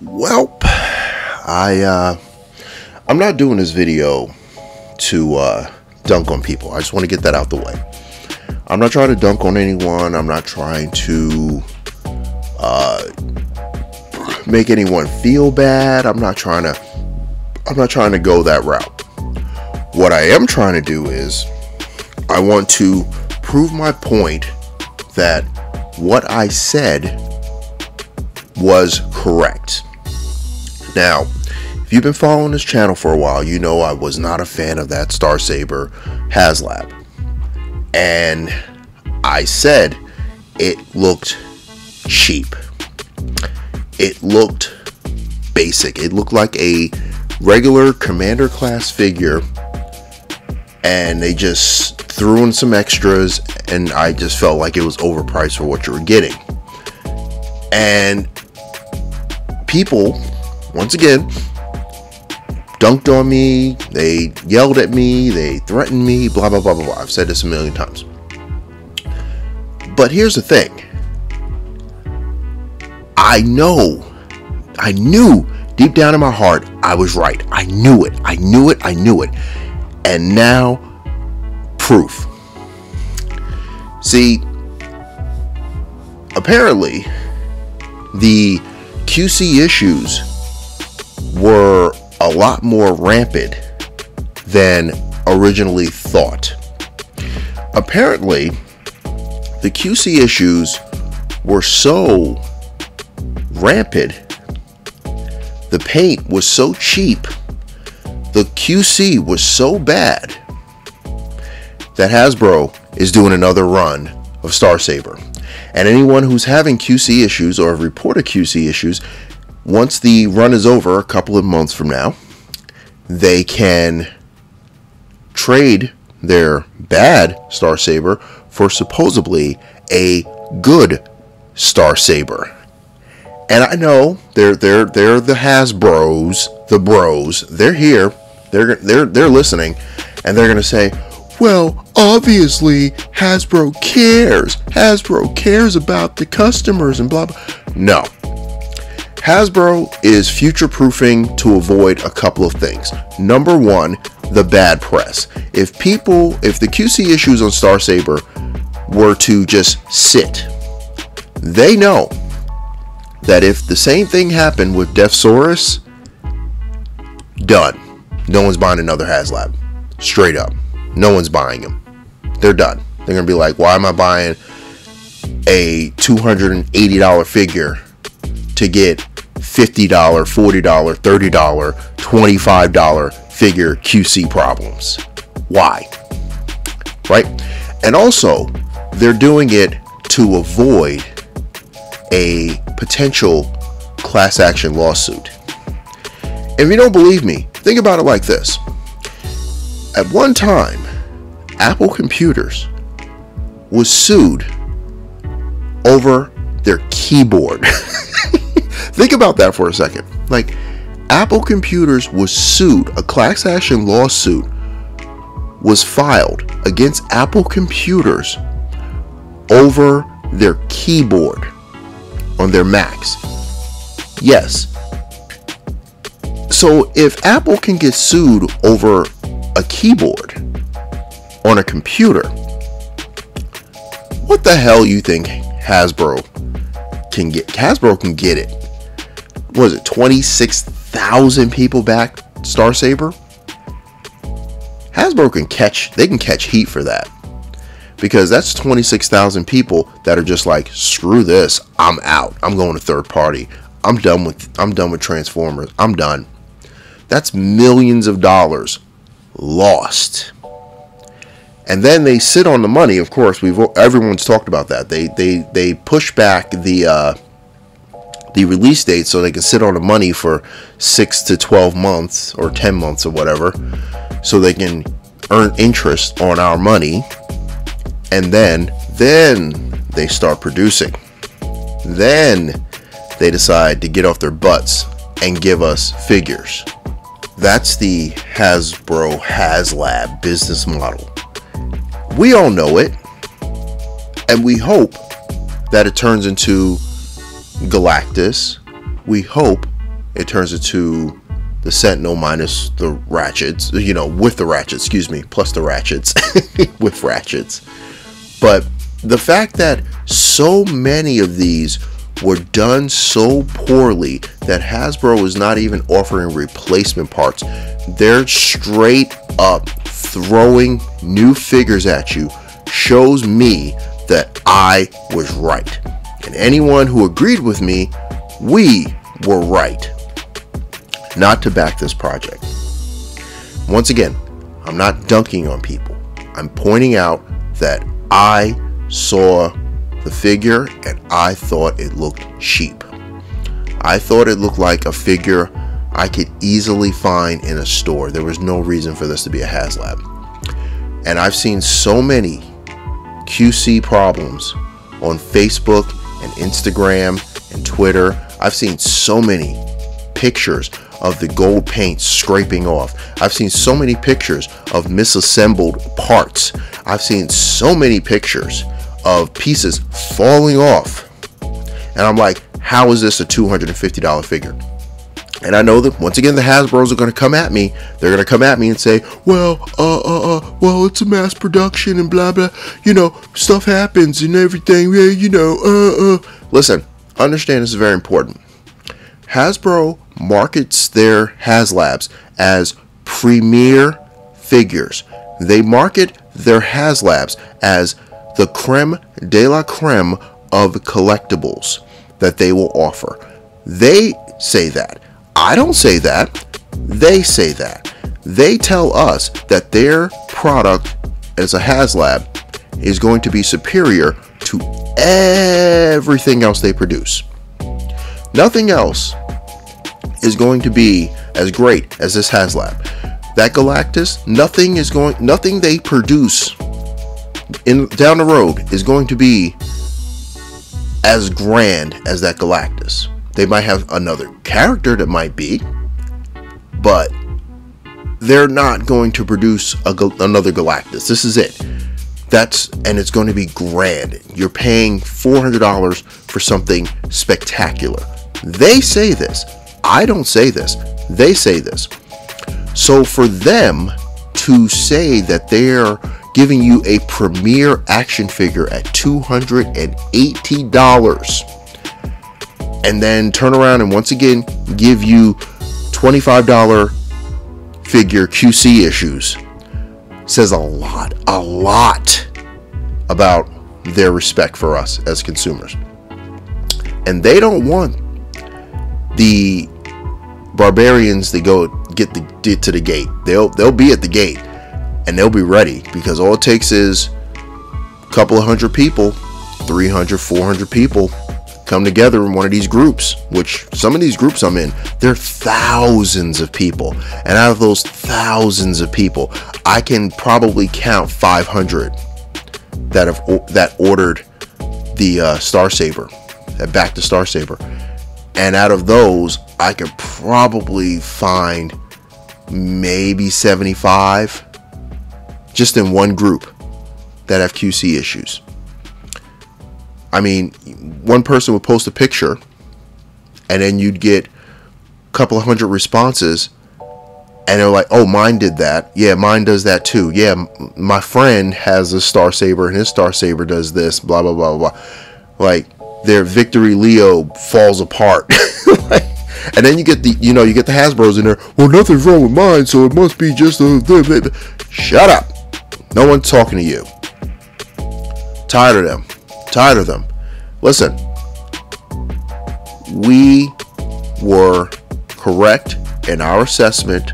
Welp, I'm not doing this video to dunk on people. I just want to get that out the way. I'm not trying to dunk on anyone. I'm not trying to make anyone feel bad. I'm not trying to go that route. What I am trying to do is I want to prove my point that what I said was correct. Now, if you've been following this channel for a while, you know I was not a fan of that Star Saber Haslab. And I said it looked cheap. It looked basic. It looked like a regular commander class figure, and they just threw in some extras, and I just felt like it was overpriced for what you were getting. And people, once again, dunked on me, they yelled at me, they threatened me, blah, blah, blah, blah, blah. I've said this a million times. But here's the thing. I knew deep down in my heart I was right. I knew it. And now, proof. See, apparently, the QC issues were a lot more rampant than originally thought. Apparently, the QC issues were so rampant, the paint was so cheap, the QC was so bad, that Hasbro is doing another run of Star Saber. And anyone who's having QC issues or have reported QC issues, once the run is over a couple of months from now, they can trade their bad Star Saber for supposedly a good Star Saber. And I know they're the Hasbros, the bros. They're here. They're listening, and they're gonna say, well, obviously Hasbro cares. Hasbro cares about the customers and blah blah. No. Hasbro is future-proofing to avoid a couple of things. Number one, the bad press. If the QC issues on Star Saber were to just sit, they know that if the same thing happened with Defsaurus, done. No one's buying another Haslab. Straight up. No one's buying them. They're done. They're going to be like, why am I buying a $280 figure to get $50, $40, $30, $25 figure QC problems? Why? Right? And also, they're doing it to avoid a potential class action lawsuit. If you don't believe me, think about it like this. At one time, Apple Computers was sued over their keyboard. Think about that for a second. Like, Apple Computers was sued. A class action lawsuit was filed against Apple Computers over their keyboard on their Macs. Yes. So if Apple can get sued over a keyboard on a computer, what the hell you think Hasbro can get? Hasbro can get it. What is it, 26,000 people back Star Saber? Hasbro can catch heat for that. because that's 26,000 people that are just like, screw this, I'm out, I'm going to third party, I'm done with Transformers, I'm done. That's millions of dollars lost. And then they sit on the money. Of course, everyone's talked about that. They push back the release date so they can sit on the money for 6 to 12 months or 10 months or whatever, so they can earn interest on our money. And then they start producing. Then they decide to get off their butts and give us figures. That's the Hasbro Haslab business model. We all know it, and we hope that it turns into Galactus. We hope it turns into the Sentinel minus the Ratchets, with the Ratchets, plus the Ratchets, with Ratchets. But the fact that so many of these were done so poorly that Hasbro is not even offering replacement parts, they're straight up throwing new figures at you, shows me that I was right. And anyone who agreed with me, we were right not to back this project. Once again, I'm not dunking on people. I'm pointing out that I saw the figure and I thought it looked cheap. I thought it looked like a figure I could easily find in a store. There was no reason for this to be a Haslab. And I've seen so many QC problems on Facebook and Instagram and Twitter. I've seen so many pictures of the gold paint scraping off. I've seen so many pictures of misassembled parts. I've seen so many pictures of pieces falling off. And I'm like, how is this a $250 figure? And I know that once again the Hasbros are going to come at me. They're going to come at me and say, well, it's a mass production and blah blah. Stuff happens and everything. Yeah, Listen, understand this is very important. Hasbro markets their Haslabs as premier figures. They market their Haslabs as the creme de la creme of collectibles that they will offer. They say that. I don't say that. They say that. They tell us that their product as a Haslab is going to be superior to everything else they produce. Nothing else is going to be as great as this Haslab. That Galactus, nothing they produce down the road is going to be as grand as that Galactus. They might have another character that might be, but they're not going to produce another Galactus. This is it. And it's going to be grand. You're paying $400 for something spectacular. They say this. I don't say this. They say this. So for them to say that they're giving you a premier action figure at $280 and then turn around and once again give you $25 figure QC issues says a lot about their respect for us as consumers. And they don't want the barbarians to go get to the gate. They'll be at the gate and they'll be ready, because all it takes is a couple of hundred people, 300, 400 people come together in one of these groups, which some of these groups I'm in, there are thousands of people. And out of those thousands of people, I can probably count 500 that ordered the Star Saber, that backed the Star Saber. And out of those, I could probably find maybe 75 just in one group that have QC issues. I mean, one person would post a picture and then you'd get a couple of hundred responses and they're like, oh, mine did that. Yeah, mine does that too. Yeah, my friend has a Star Saber and his Star Saber does this, blah, blah, blah, blah. Like, their Victory Leo falls apart. And then you get the Hasbros in there. Well, nothing's wrong with mine, so it must be just a... Shut up. No one's talking to you. Tired of them. Tired of them. Listen, we were correct in our assessment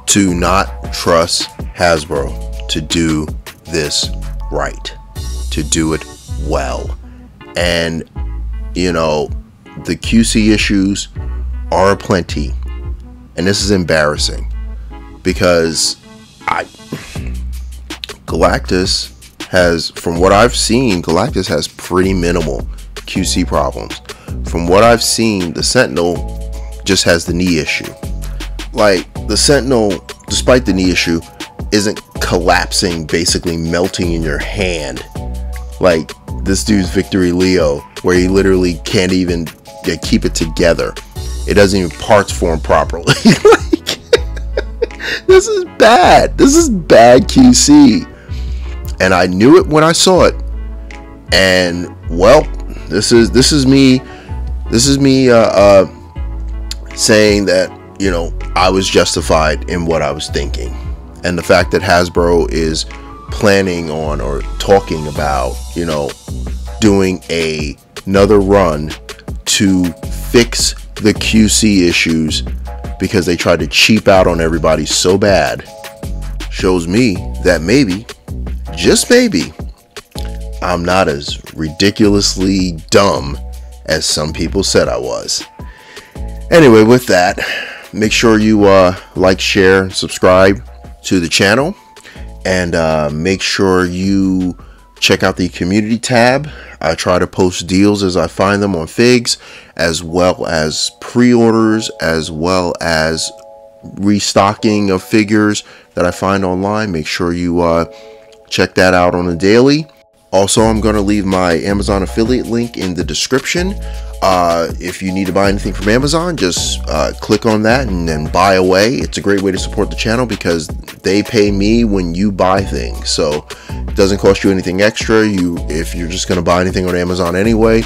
to not trust Hasbro to do this right, to do it well. And, you know, the QC issues are aplenty. And this is embarrassing because Galactus has, from what I've seen, Galactus has pretty minimal QC problems. From what I've seen, the Sentinel just has the knee issue. Like, the Sentinel, despite the knee issue, isn't collapsing, basically melting in your hand like this dude's Victory Leo, where he literally can't even keep it together. It doesn't even parts form properly. Like, this is bad. This is bad QC. And I knew it when I saw it. And well, this is me saying that, you know, I was justified in what I was thinking. And the fact that Hasbro is planning on or talking about, you know, doing another run to fix the QC issues because they tried to cheap out on everybody so bad, shows me that maybe, just maybe, I'm not as ridiculously dumb as some people said I was. Anyway, with that, make sure you like, share, subscribe to the channel, and make sure you check out the community tab. I try to post deals as I find them on Figs, as well as pre-orders, as well as restocking of figures that I find online. Make sure you check that out on a daily. Also, I'm going to leave my Amazon affiliate link in the description. If you need to buy anything from Amazon, just click on that and then buy away. It's a great way to support the channel because they pay me when you buy things. So it doesn't cost you anything extra. If you're just going to buy anything on Amazon anyway,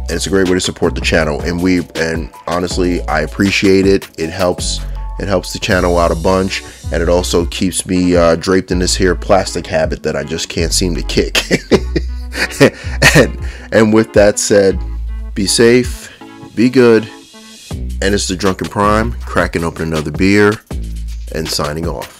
it's a great way to support the channel. And honestly, I appreciate it. It helps the channel out a bunch, and it also keeps me draped in this here plastic habit that I just can't seem to kick. and with that said, be safe, be good, and it's the Drunken Prime, cracking open another beer and signing off.